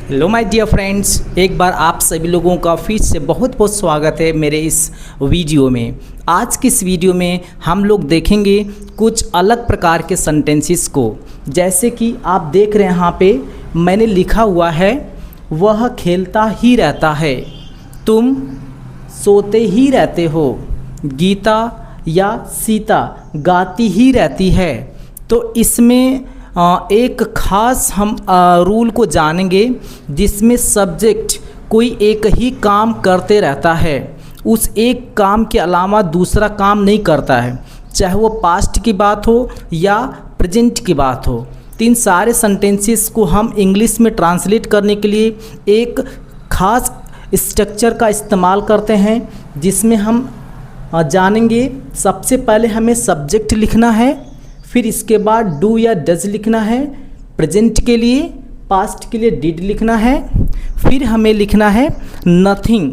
Hello my dear friends, एक बार आप सभी लोगों का फिर से बहुत बहुत स्वागत है मेरे इस वीडियो में। आज की इस वीडियो में हम लोग देखेंगे कुछ अलग प्रकार के सेंटेंसेस को। जैसे कि आप देख रहे हैं यहाँ पे मैंने लिखा हुआ है, वह खेलता ही रहता है, तुम सोते ही रहते हो, गीता या सीता गाती ही रहती है। तो इसमें एक ख़ास हम रूल को जानेंगे जिसमें सब्जेक्ट कोई एक ही काम करते रहता है, उस एक काम के अलावा दूसरा काम नहीं करता है, चाहे वो पास्ट की बात हो या प्रेजेंट की बात हो। तो इन सारे सेंटेंसेस को हम इंग्लिश में ट्रांसलेट करने के लिए एक ख़ास स्ट्रक्चर का इस्तेमाल करते हैं, जिसमें हम जानेंगे सबसे पहले हमें सब्जेक्ट लिखना है, फिर इसके बाद डू या डज लिखना है, प्रेजेंट के लिए, पास्ट के लिए डिड लिखना है, फिर हमें लिखना है नथिंग,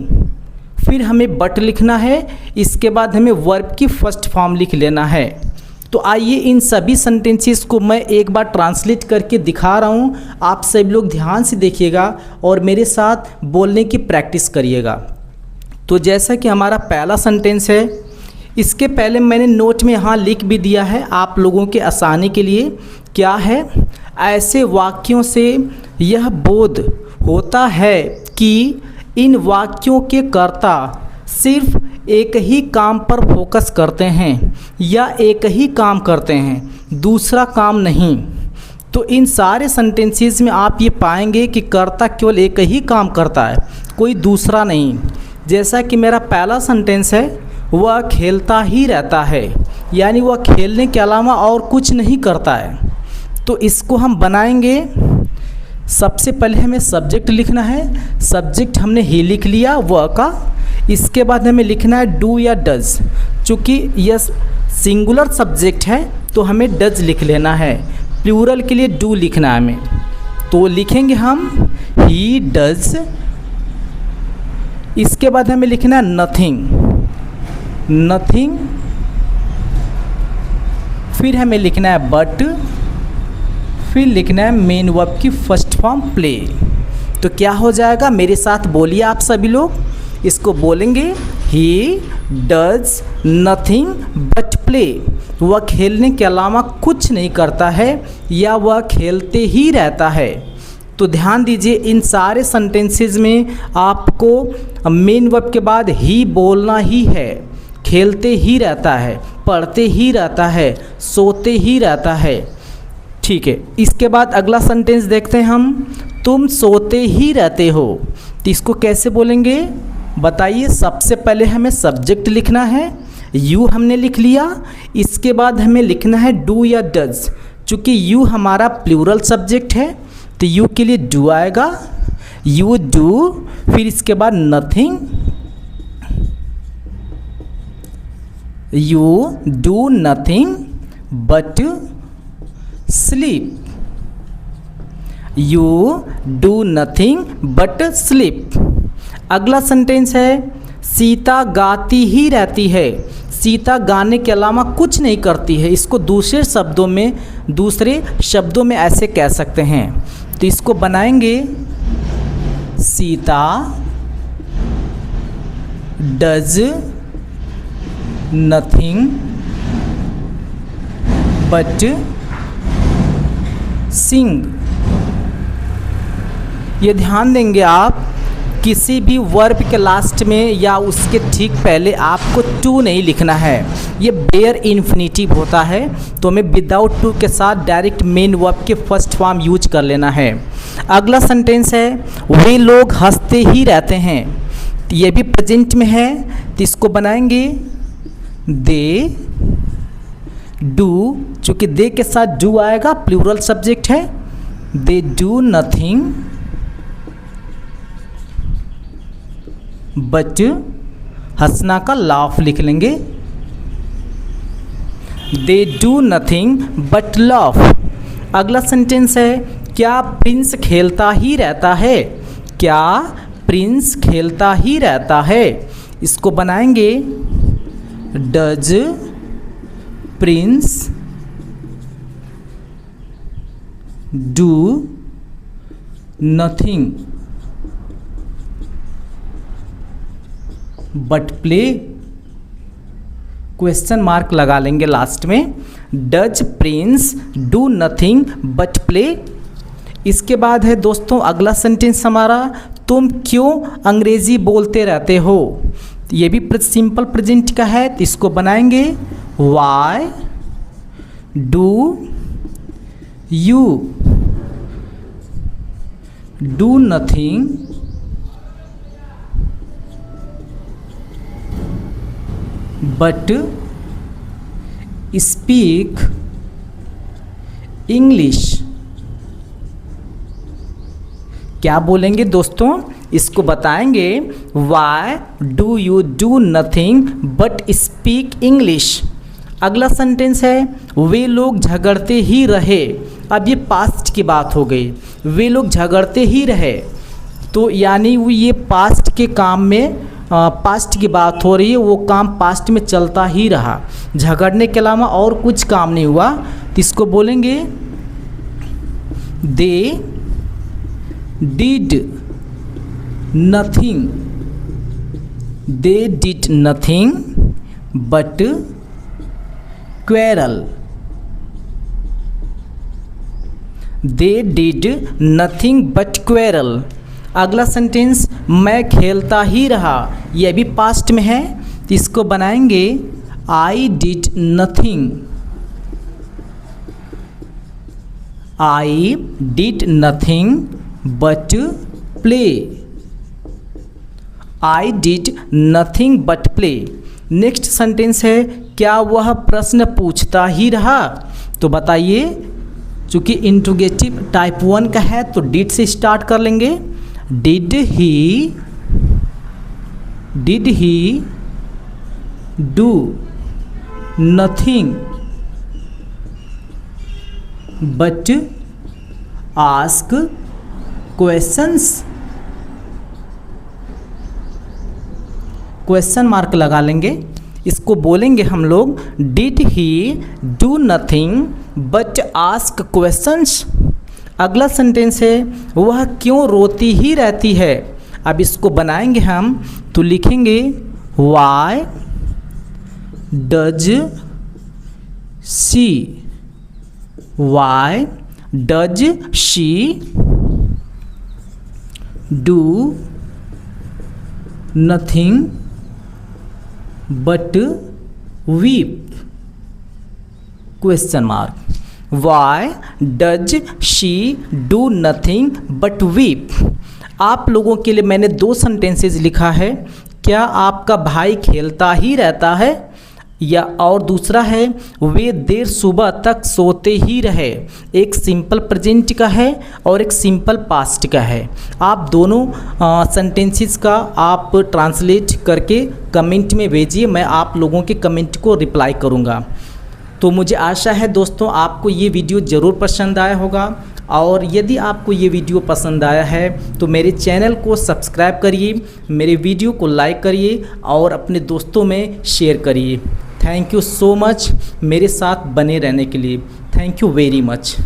फिर हमें बट लिखना है, इसके बाद हमें वर्ब की फर्स्ट फॉर्म लिख लेना है। तो आइए इन सभी सेंटेंसेस को मैं एक बार ट्रांसलेट करके दिखा रहा हूँ, आप सभी लोग ध्यान से देखिएगा और मेरे साथ बोलने की प्रैक्टिस करिएगा। तो जैसा कि हमारा पहला सेंटेंस है, इसके पहले मैंने नोट में यहाँ लिख भी दिया है आप लोगों के आसानी के लिए। क्या है? ऐसे वाक्यों से यह बोध होता है कि इन वाक्यों के कर्ता सिर्फ एक ही काम पर फोकस करते हैं या एक ही काम करते हैं, दूसरा काम नहीं। तो इन सारे सेंटेंसेस में आप ये पाएंगे कि कर्ता केवल एक ही काम करता है, कोई दूसरा नहीं। जैसा कि मेरा पहला सेंटेंस है, वह खेलता ही रहता है, यानी वह खेलने के अलावा और कुछ नहीं करता है। तो इसको हम बनाएंगे। सबसे पहले हमें सब्जेक्ट लिखना है, सब्जेक्ट हमने ही लिख लिया वह का। इसके बाद हमें लिखना है डू या डज, चूँकि यह सिंगुलर सब्जेक्ट है तो हमें डज लिख लेना है, प्लूरल के लिए डू लिखना है हमें। तो लिखेंगे हम ही डज। इसके बाद हमें लिखना है नथिंग, फिर हमें लिखना है बट, फिर लिखना है मेन वर्ब की फर्स्ट फॉर्म प्ले। तो क्या हो जाएगा, मेरे साथ बोलिए आप सभी लोग। इसको बोलेंगे he does nothing but play, वह खेलने के अलावा कुछ नहीं करता है या वह खेलते ही रहता है। तो ध्यान दीजिए, इन सारे सेंटेंसेस में आपको मेन वर्ब के बाद ही बोलना ही है। खेलते ही रहता है, पढ़ते ही रहता है, सोते ही रहता है। ठीक है, इसके बाद अगला सेंटेंस देखते हैं हम, तुम सोते ही रहते हो। तो इसको कैसे बोलेंगे बताइए। सबसे पहले हमें सब्जेक्ट लिखना है, यू हमने लिख लिया। इसके बाद हमें लिखना है डू या डज, चूँकि यू हमारा प्लूरल सब्जेक्ट है तो यू के लिए डू आएगा, यू डू। फिर इसके बाद nothing, you do nothing but sleep, you do nothing but sleep. अगला सेंटेंस है, सीता गाती ही रहती है। सीता गाने के अलावा कुछ नहीं करती है। इसको दूसरे शब्दों में ऐसे कह सकते हैं। तो इसको बनाएंगे सीता डज नथिंग बट सिंग। ये ध्यान देंगे आप, किसी भी वर्ब के लास्ट में या उसके ठीक पहले आपको टू नहीं लिखना है। ये बेयर इन्फिनिटिव होता है, तो हमें विदाउट टू के साथ डायरेक्ट मेन वर्ब के फर्स्ट फॉर्म यूज कर लेना है। अगला सेंटेंस है, वे लोग हंसते ही रहते हैं। तो ये भी प्रेजेंट में है, तो इसको बनाएंगे दे डू, चूँकि दे के साथ डू आएगा, प्लूरल सब्जेक्ट है। दे डू नथिंग बट, हंसना का लाफ लिख लेंगे, they do nothing but laugh. अगला सेंटेंस है, क्या प्रिंस खेलता ही रहता है। क्या प्रिंस खेलता ही रहता है। इसको बनाएंगे does Prince do nothing but play, question mark लगा लेंगे लास्ट में। Does Prince do nothing but play. इसके बाद है दोस्तों अगला सेंटेंस हमारा, तुम क्यों अंग्रेजी बोलते रहते हो। ये भी सिंपल प्रेजेंट का है, तो इसको बनाएंगे why do you do nothing but speak English. क्या बोलेंगे दोस्तों, इसको बताएंगे why do you do nothing but speak English. अगला सेंटेंस है वे लोग झगड़ते ही रहे। अब ये पास्ट की बात हो गई, वे लोग झगड़ते ही रहे, तो यानी वो ये पास्ट के काम में पास्ट की बात हो रही है, वो काम पास्ट में चलता ही रहा, झगड़ने के अलावा और कुछ काम नहीं हुआ, तो इसको बोलेंगे they did nothing, they did nothing but quarrel, they did nothing but quarrel. अगला सेंटेंस मैं खेलता ही रहा, यह भी पास्ट में है, तो इसको बनाएंगे I did nothing, I did nothing but play, I did nothing but play. Next sentence है क्या वह प्रश्न पूछता ही रहा। तो बताइए, चूंकि इंट्रोगेटिव टाइप 1 का है तो डिड से स्टार्ट कर लेंगे। Did he do nothing but ask questions, question mark लगा लेंगे। इसको बोलेंगे हम लोग did he do nothing but ask questions. अगला सेंटेंस है वह क्यों रोती ही रहती है। अब इसको बनाएंगे हम, तो लिखेंगे why does she, why does she do nothing but weep, question mark. Why does she do nothing but weep. आप लोगों के लिए मैंने 2 सेंटेंसेस लिखा है, क्या आपका भाई खेलता ही रहता है, या और दूसरा है वे देर सुबह तक सोते ही रहे। एक सिंपल प्रेजेंट का है और एक सिंपल पास्ट का है। आप दोनों सेंटेंसेस का आप ट्रांसलेट करके कमेंट में भेजिए, मैं आप लोगों के कमेंट को रिप्लाई करूँगा। तो मुझे आशा है दोस्तों आपको ये वीडियो ज़रूर पसंद आया होगा, और यदि आपको ये वीडियो पसंद आया है तो मेरे चैनल को सब्सक्राइब करिए, मेरे वीडियो को लाइक करिए और अपने दोस्तों में शेयर करिए। थैंक यू सो मच मेरे साथ बने रहने के लिए। Thank you very much.